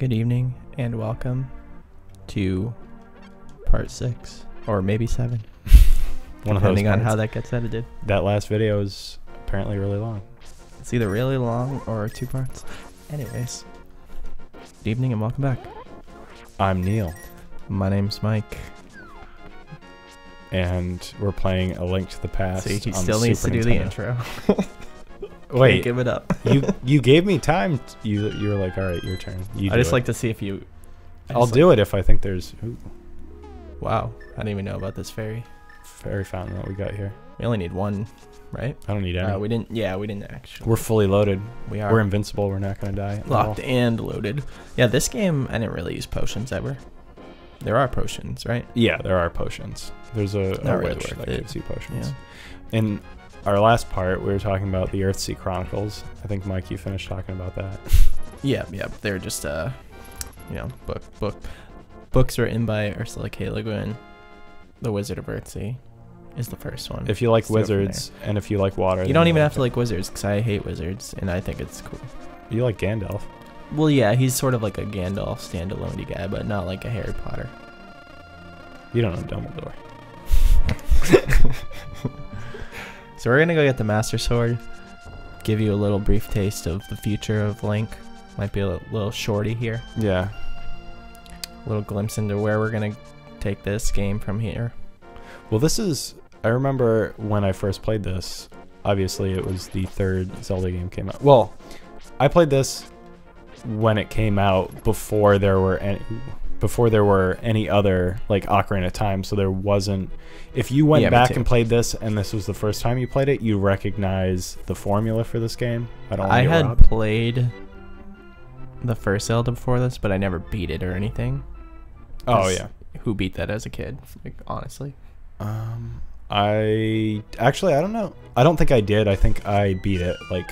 Good evening and welcome to part 6 or maybe 7, depending on how that gets edited. That last video is apparently really long. It's either really long or 2 parts. Anyways, good evening and welcome back. I'm Neil. My name's Mike. And we're playing A Link to the Past. See, he still needs to do the intro. Wait, can't give it up. you gave me time. You were like, all right, your turn. I just like to see if you. I'll do it if I think there's. Ooh. Wow, I didn't even know about this fairy fountain that we got here. We only need one, right? I don't need any. We didn't. Yeah, we didn't actually. We're fully loaded. We are. We're invincible. We're not gonna die. Locked and loaded. Yeah, this game I didn't really use potions ever. There are potions, right? Yeah, there are potions. There's a witch that gives you potions. Yeah. In our last part, we were talking about the Earthsea Chronicles. I think, Mike, you finished talking about that. Yeah. They're just, books written by Ursula K. Le Guin. The Wizard of Earthsea is the first one. If you like wizards and if you like water, you don't even have to like wizards, because I hate wizards and I think it's cool. You like Gandalf. Well, yeah, he's sort of like a Gandalf standalone guy, but not like a Harry Potter. You don't know Dumbledore. So we're gonna go get the Master Sword, give you a little brief taste of the future of Link. Might be a little shorty here. Yeah. A little glimpse into where we're gonna take this game from here. Well, this is, I remember when I first played this, obviously it was the third Zelda game came out. Well, I played this when it came out before there were any other like Ocarina of Time, so there wasn't. If you went back and played this and this was the first time you played it, you recognize the formula for this game. I had played the first Zelda before this, but I never beat it or anything. Oh yeah. Who beat that as a kid? Like, honestly. I don't know. I don't think I did. I think I beat it like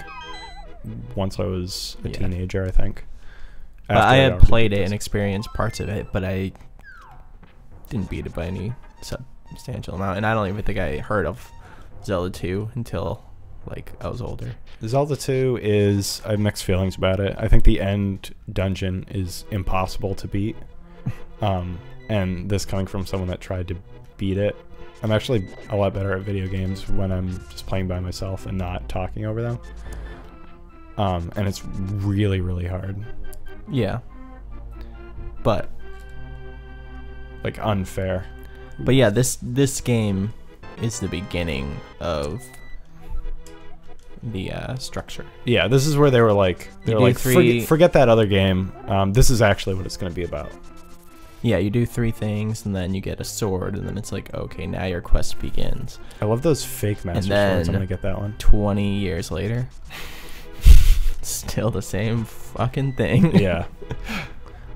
once I was a teenager, I think. I had played it and experienced parts of it, but I didn't beat it by any substantial amount. And I don't even think I heard of Zelda 2 until like I was older. Zelda 2 is, I have mixed feelings about it. I think the end dungeon is impossible to beat. And this coming from someone that tried to beat it, I'm actually a lot better at video games when I'm just playing by myself and not talking over them. And it's really, really hard. Yeah. But like unfair. But yeah, this game is the beginning of the structure. Yeah, this is where they were like, forget that other game. This is actually what it's going to be about. Yeah, you do 3 things, and then you get a sword, and then it's like, okay, now your quest begins. I love those fake Master Swords. I'm going to get that one. 20 years later, still the same fucking thing. Yeah.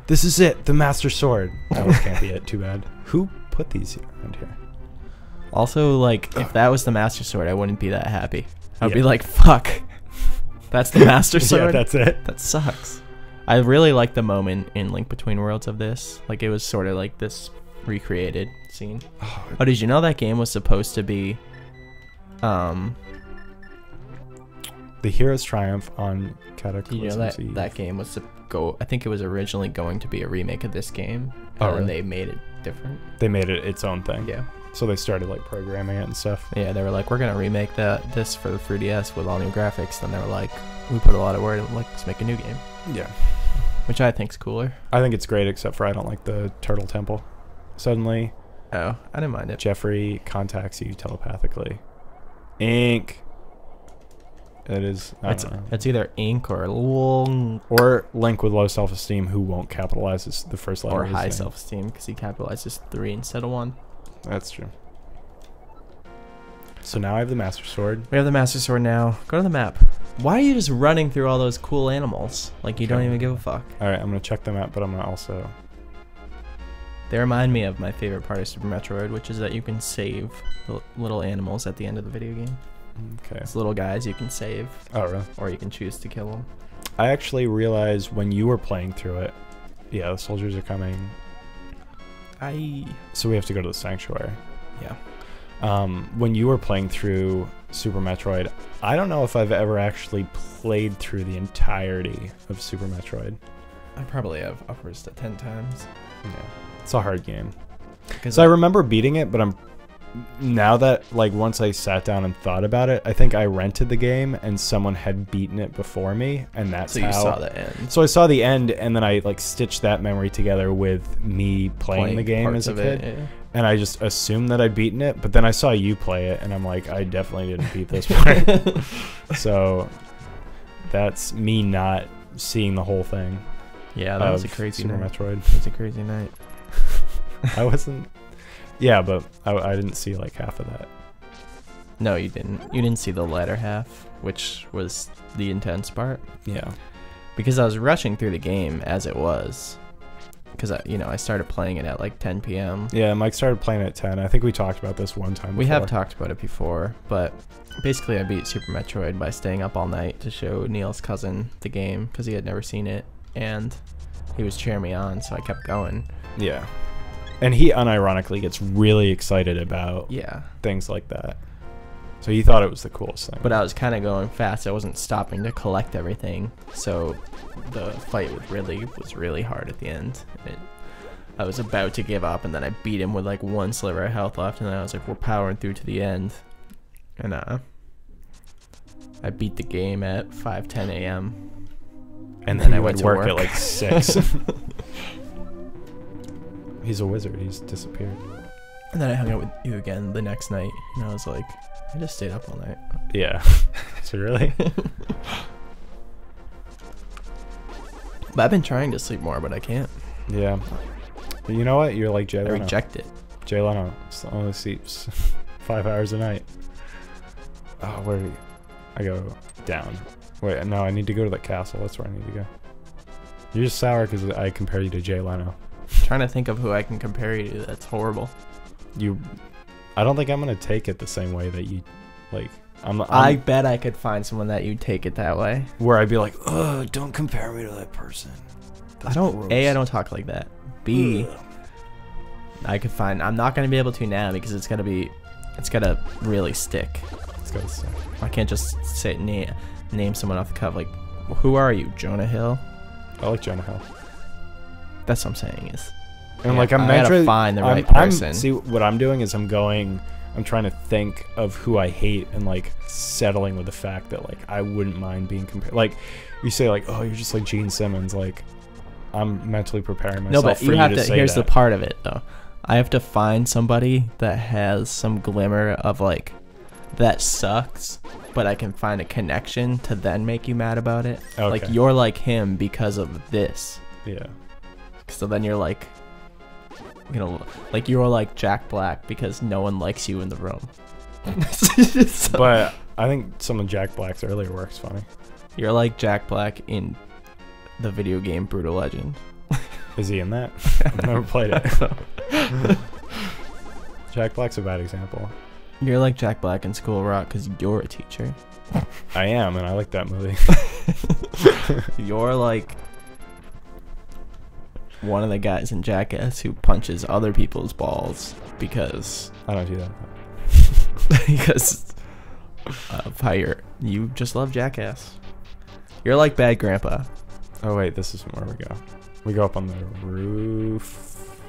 This is it, the Master Sword. That one can't be it, too bad. Who put these around here? Also, like, if that was the Master Sword, I wouldn't be that happy. I'd be like, fuck. That's the Master Sword? Yeah, that's it. That sucks. I really like the moment in Link Between Worlds of this. Like, it was sort of like this recreated scene. Oh, did you know that game was supposed to be The Hero's Triumph on Cataclysm. You know that game was I think it was originally going to be a remake of this game. Oh, really? They made it different. They made it its own thing. Yeah. So they started like programming it and stuff. Yeah, they were like, we're gonna remake this for the 3DS with all new graphics. Then they were like, we put a lot of work in, like, let's make a new game. Yeah. Which I think's cooler. I think it's great, except for I don't like the Turtle Temple. Suddenly, oh, I didn't mind it. Jeffrey contacts you telepathically. Ink. It is. It's either Ink or Link with low self-esteem who won't capitalize the first letter. Or high self-esteem because he capitalizes 3 instead of 1. That's true. So now I have the Master Sword. We have the Master Sword now. Go to the map. Why are you just running through all those cool animals? Like, you don't even give a fuck. Alright, I'm going to check them out, but I'm going to also... They remind me of my favorite part of Super Metroid, which is that you can save the little animals at the end of the video game. Okay. It's little guys you can save. Oh, really? Or you can choose to kill them. I actually realized when you were playing through it... Yeah, the soldiers are coming. So we have to go to the Sanctuary. Yeah. When you were playing through Super Metroid, I don't know if I've ever actually played through the entirety of Super Metroid. I probably have upwards to 10 times. Yeah, it's a hard game. So I remember beating it, but now that like once I sat down and thought about it, I think I rented the game and someone had beaten it before me, and that's so how. You saw the end. So I saw the end, and then I like stitched that memory together with me playing the game as a kid, yeah. And I just assumed that I'd beaten it. But then I saw you play it, and I'm like, I definitely didn't beat this part. So that's me not seeing the whole thing. Yeah, that was a crazy Super night. Metroid. It was a crazy night. I wasn't. Yeah, but I didn't see like half of that. No, you didn't. You didn't see the latter half, which was the intense part. Yeah. Because I was rushing through the game as it was. Because I started playing it at like 10 p.m. Yeah, Mike started playing at 10. I think we talked about this one time before. We have talked about it before, but basically I beat Super Metroid by staying up all night to show Neil's cousin the game because he had never seen it, and he was cheering me on, so I kept going. Yeah. And he unironically gets really excited about things like that. So he thought it was the coolest thing. But I was kind of going fast. I wasn't stopping to collect everything. So the fight was really hard at the end. I was about to give up, and then I beat him with like one sliver of health left, and then I was like, we're powering through to the end. And I beat the game at 5:10 a.m. And then I went to work at like 6. He's a wizard. He's disappeared. And then I hung out with you again the next night, and I was like, I just stayed up all night. Yeah. So really? But I've been trying to sleep more, but I can't. Yeah. But you know what? You're like Jay Leno. I reject it. Jay Leno only sleeps 5 hours a night. Oh, where do I go down? Wait, no, I need to go to the castle. That's where I need to go. You're just sour because I compare you to Jay Leno. Trying to think of who I can compare you to. That's horrible. I don't think I'm gonna take it the same way that you, like. I bet I could find someone that you'd take it that way. Where I'd be like, oh, don't compare me to that person. That's gross. A, I don't talk like that. B, I could find. I'm not gonna be able to now because it's gotta really stick. It's gotta stick. I can't just say name someone off the cuff. Like, who are you, Jonah Hill? I like Jonah Hill. That's what I'm saying is. And like I'm trying to find the right person. See, what I'm doing is I'm trying to think of who I hate and like settling with the fact that like I wouldn't mind being compared. Like you say like, oh, you're just like Gene Simmons. Like I'm mentally preparing myself. No, but for you have to. say Here's that. the part of it though. I have to find somebody that has some glimmer of like that sucks, but I can find a connection to then make you mad about it. Okay. Like you're like him because of this. Yeah. So then you're like, like you're like Jack Black because no one likes you in the room. So, but I think some of Jack Black's earlier work's funny. You're like Jack Black in the video game Brutal Legend. Is he in that? I've never played it. Jack Black's a bad example. You're like Jack Black in School Rock because you're a teacher. I am, and I like that movie. You're like one of the guys in Jackass who punches other people's balls because I don't do that. because of how you just love Jackass. You're like Bad Grandpa. Oh wait, this isn't where we go. We go up on the roof,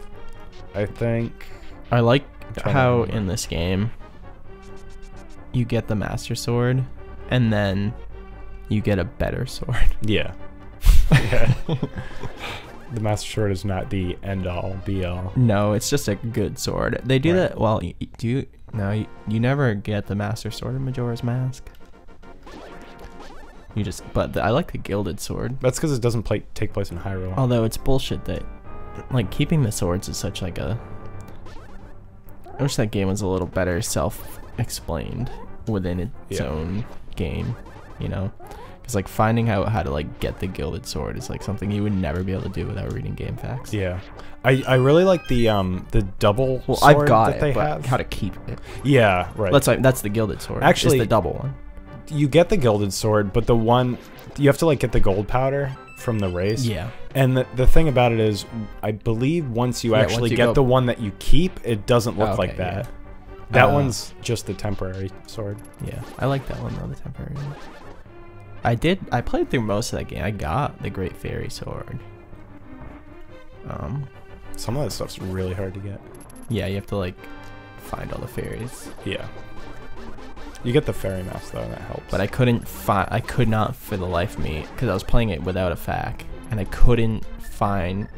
I think. I like how in this game you get the Master Sword and then you get a better sword. Yeah. Yeah. The Master Sword is not the end-all, be-all. No, it's just a good sword. They do that. Well, you never get the Master Sword in Majora's Mask. I like the Gilded Sword. That's because it doesn't take place in Hyrule. Although it's bullshit that, like, keeping the swords is such like a. I wish that game was a little better self-explained within its own game, you know. Because like finding out how to like get the Gilded Sword is like something you would never be able to do without reading game facts. Yeah, I really like the double sword I've got that they but have. how to keep it. Yeah, right. That's the Gilded Sword. Actually, it's the double one. You get the Gilded Sword, but the one you have to like get the gold powder from the race. Yeah. And the thing about it is, I believe once you actually get the one that you keep, it doesn't look like that. Yeah. That one's just the temporary sword. Yeah, I like that one though, the temporary one. I played through most of that game. I got the Great Fairy Sword. Some of that stuff's really hard to get. Yeah, you have to like find all the fairies. Yeah. You get the fairy mask though, and that helps. But I could not for the life of me, because I was playing it without a FAQ, and I couldn't find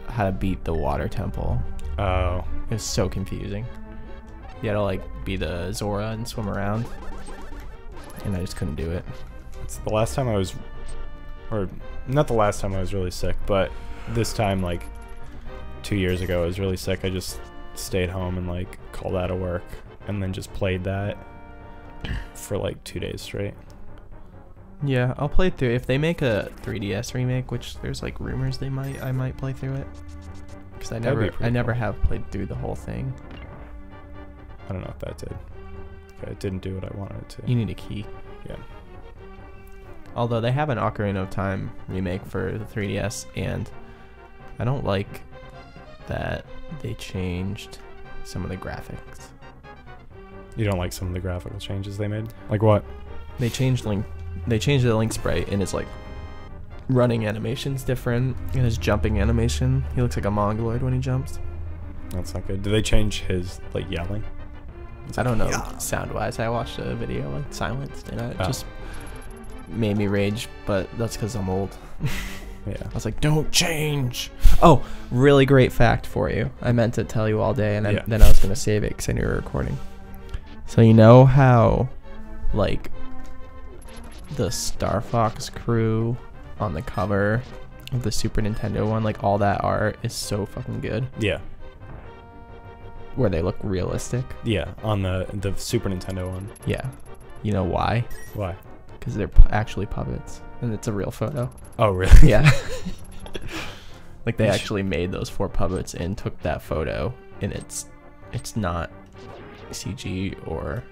how to beat the water temple. Oh. It was so confusing. You had to like be the Zora and swim around, and I just couldn't do it. It's the last time I was, or not the last time I was really sick, but this time like 2 years ago I was really sick. I just stayed home and like called out of work and then just played that for like 2 days straight. Yeah, I'll play through. If they make a 3DS remake, which there's like rumors I might play through it, because I never have played through the whole thing. I don't know if that did. Okay, it didn't do what I wanted it to. You need a key. Yeah. Although they have an Ocarina of Time remake for the 3DS, and I don't like that they changed some of the graphics. You don't like some of the graphical changes they made? Like what? They changed the Link sprite, and his like running animation's different, and his jumping animation, he looks like a mongoloid when he jumps. That's not good. Did they change his like yelling? I don't know, sound wise. I watched a video like silenced, and it just made me rage, but that's because I'm old. Yeah. I was like, don't change. Oh, really great fact for you. I meant to tell you all day, and then I was going to save it because I knew we were recording. So you know how, like, the Star Fox crew on the cover of the Super Nintendo one, like, all that art is so fucking good. Yeah. Where they look realistic. Yeah, on the Super Nintendo one. Yeah. You know why? Why? Because they're actually puppets, and it's a real photo. Oh, really? Yeah. Like, they actually made those 4 puppets and took that photo, and it's not CG or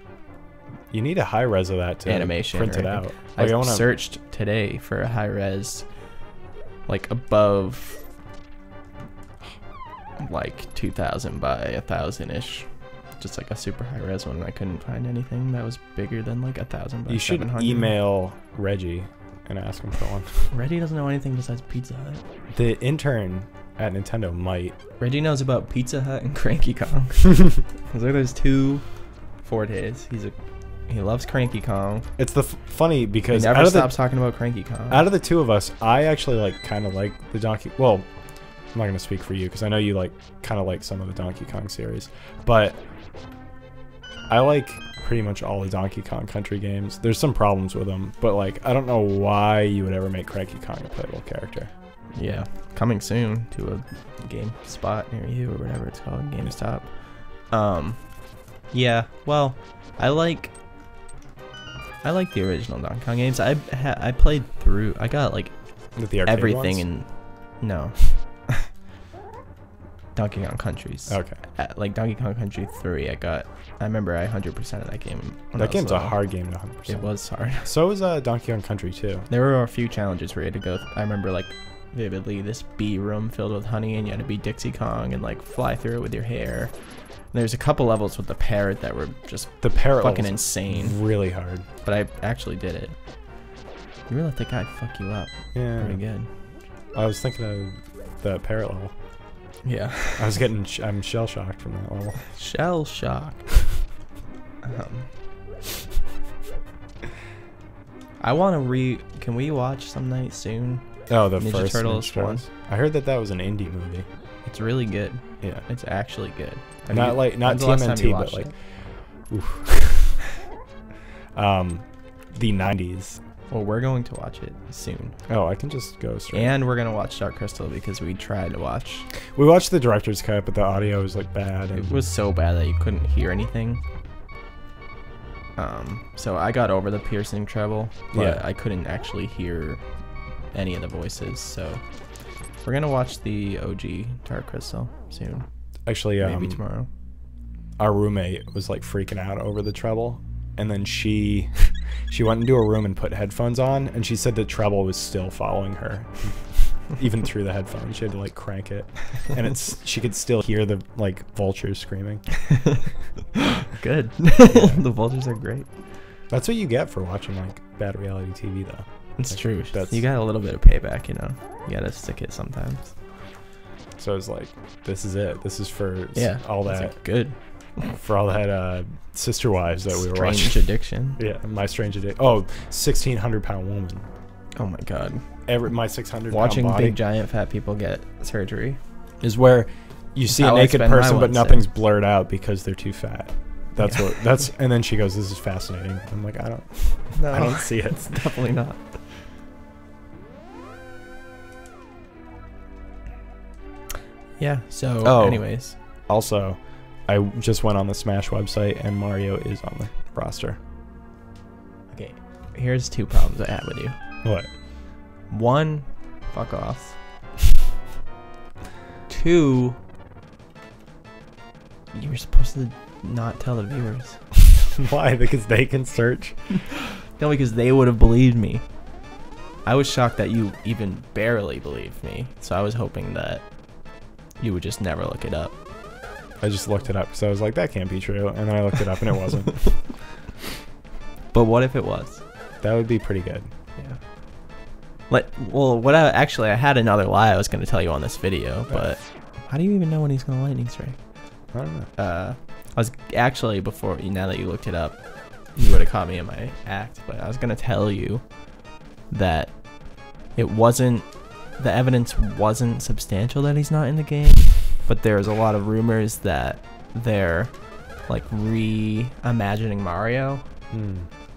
you need a high res of that to animation print it out. Like, I searched today for a high res, like above like 2000 by 1000 ish, just like a super high res one, and I couldn't find anything that was bigger than like 1000 by 700. You should email Reggie and ask him for one. Reggie doesn't know anything besides Pizza Hut. The intern at Nintendo might. Reggie knows about Pizza Hut and Cranky Kong. Cause like there's 2 fortes. He loves Cranky Kong. It's funny because he never stops talking about Cranky Kong. Out of the 2 of us, I actually kind of like the Donkey. Well, I'm not gonna speak for you because I know you kind of like some of the Donkey Kong series, but I like pretty much all the Donkey Kong Country games. There's some problems with them, but like I don't know why you would ever make Cranky Kong a playable character. Yeah, coming soon to a GameSpot near you or whatever it's called, GameStop. Yeah, well, I like the original Donkey Kong games. I played through. I got like everything in no. Donkey Kong Countries. Okay. Like Donkey Kong Country 3, I remember I 100% of that game. That game's a hard game to 100%. It was hard. So was Donkey Kong Country 2. There were a few challenges where you had to go. I remember like vividly this bee room filled with honey, and you had to be Dixie Kong and like fly through it with your hair. And there's a couple levels with the parrot that were just fucking insane. Really hard. But I actually did it. You really let that guy fuck you up. Yeah. Pretty good. I was thinking of the parrot level. Yeah. I'm shell shocked from that level. Shell shock. I want to can we watch some night soon? Oh, the Ninja first Turtles Ninja Turtles one. I heard that was an indie movie. It's really good. Yeah. It's actually good. Not TMNT, but like the 90s. Well, we're going to watch it soon. Oh, I can just go straight. And we're going to watch Dark Crystal because we tried to watch. We watched the director's cut, but the audio was like bad. It was so bad that you couldn't hear anything. So I got over the piercing treble, but I couldn't actually hear any of the voices. So we're going to watch the OG Dark Crystal soon. Actually, maybe tomorrow. Our roommate was like freaking out over the treble, and then she went into a room and put headphones on, and she said the treble was still following her even through the headphones. She had to like crank it, and she could still hear the like vultures screaming. Good. The vultures are great. That's what you get for watching like bad reality TV, though. It's like, true. You got a little bit of payback, you know. You gotta stick it sometimes. So I was like, this is it. This is for all that. Like, good. For all that Sister Wives that we were watching. Strange Addiction. Yeah, My Strange Addiction. Oh, 1,600-pound woman. Oh my god. My 600-pound Watching body big giant fat people get surgery is where you see a naked person, but nothing's blurred out because they're too fat. That's what. That's. And then she goes, "This is fascinating." I'm like, I don't see it. It's definitely not. Yeah. So, anyways. Also, I just went on the Smash website and Mario is on the roster. Okay, here's 2 problems I have with you. What? 1, fuck off. 2, you were supposed to not tell the viewers. Why? Because they can search? No, because they would have believed me. I was shocked that you even barely believed me, so I was hoping that you would just never look it up. I just looked it up because I was like, that can't be true. And then I looked it up and it wasn't. But what if it was? That would be pretty good. Yeah. I had another lie I was going to tell you on this video, but how do you even know when he's going to lightning strike? I don't know. I was actually, now that you looked it up, you would have caught me in my act, but I was going to tell you that the evidence wasn't substantial that he's not in the game, but there's a lot of rumors that they're like reimagining Mario,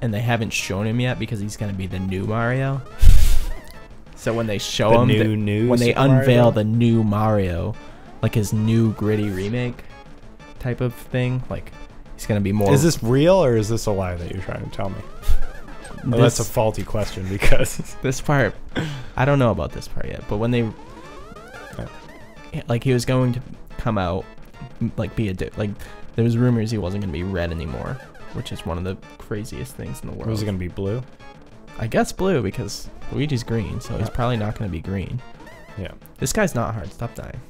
and they haven't shown him yet because he's going to be the new Mario. So when they show him, when they unveil the new Mario, like his new gritty remake type of thing, like he's going to be more... Is this real or is this a lie that you're trying to tell me? Well, that's a faulty question because... This part, I don't know about this part yet, but when they... Like he was going to come out, like like there was rumors he wasn't going to be red anymore, which is one of the craziest things in the world. Was it going to be blue? I guess blue because Luigi's green, so he's probably not going to be green. Yeah. This guy's not hard. Stop dying.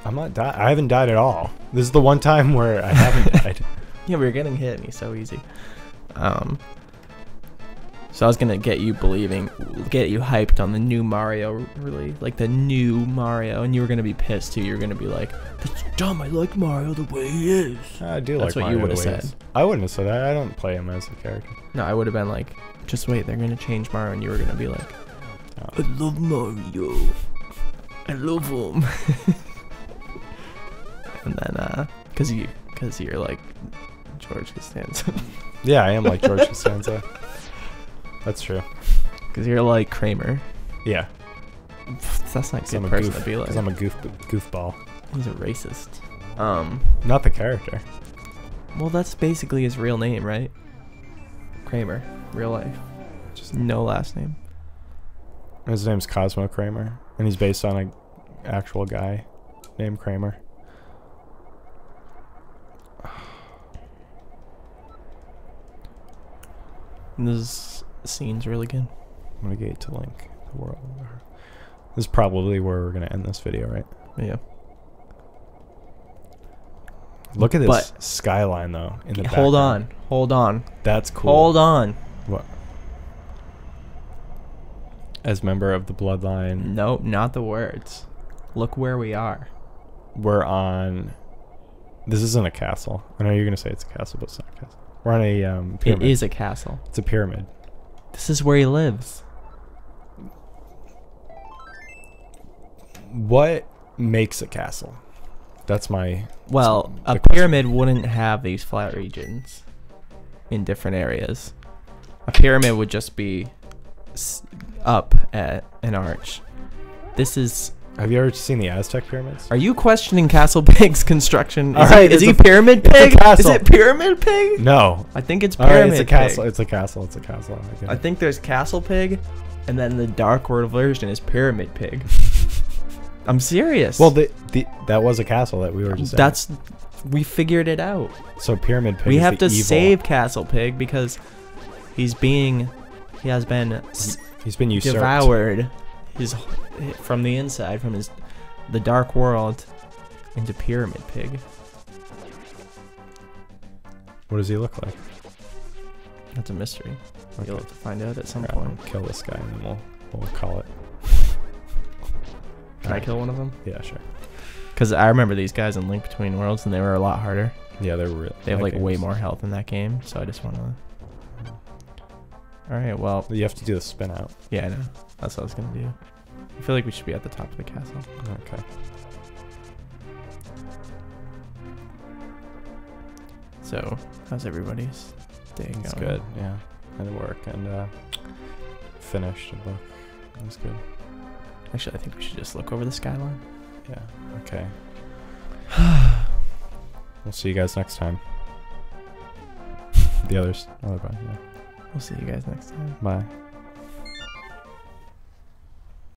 I'm not dying. I haven't died at all. This is the one time where I haven't died. Yeah, we were getting hit and he's so easy. So I was gonna get you hyped on the new Mario, really, like the new Mario, and you were gonna be pissed too. You were gonna be like, "That's dumb. I like Mario the way he is." I do That's like what Mario you would have the way he said. is. I wouldn't have said that. I don't play him as a character. No, I would have been like, "Just wait, they're gonna change Mario," and you were gonna be like, "I love Mario. I love him." And then, cause you're like George Costanza. Yeah, I am like George Costanza. That's true. Because you're like Kramer. Yeah. That's not a good person to be like. Because I'm a goofball. He's a racist. Not the character. Well, that's basically his real name, right? Kramer. Real life. Just no last name. His name's Cosmo Kramer. And he's based on an actual guy named Kramer. This scene's really good. Navigate to link the world. This is probably where we're gonna end this video, right? Yeah. Look at this skyline though in the background. Hold on. That's cool. Hold on. What? As member of the bloodline. Nope, not the words. Look where we are. We're on. This isn't a castle. I know you're gonna say it's a castle, but it's not a castle. We're on a pyramid. It is a castle. It's a pyramid. This is where he lives. What makes a castle? That's my... Well, a pyramid wouldn't have these flat regions in different areas. A pyramid would just be up at an arch. This is... Have you ever seen the Aztec pyramids? Are you questioning Castle Pig's construction? Is he a Pyramid Pig? Is it Pyramid Pig? No. I think it's Pyramid Pig. It's a castle. It's a castle. It's a castle. I think there's Castle Pig, and then the Dark World version is Pyramid Pig. I'm serious. Well, that was a castle that we were just we figured it out. So Pyramid Pig We is have to evil. save Castle Pig because he has been usurped. Devoured from the inside, from the Dark World into Pyramid Pig. What does he look like? That's a mystery. Okay. You'll have to find out at some point. I'll kill this guy and then we'll call it. Can I kill one of them? Yeah, sure. Because I remember these guys in Link Between Worlds, and they were a lot harder. Yeah, they're real. They have like way more health in that game, so I just want to. All right, well. You have to do the spin out. Yeah, I know. That's what I was gonna do. I feel like we should be at the top of the castle. Okay. So, how's everybody's day going? It's good. Yeah, and work and finished a book. It was good. Actually, I think we should just look over the skyline. Yeah. Okay. We'll see you guys next time. The others. Other bye. Yeah. We'll see you guys next time. Bye.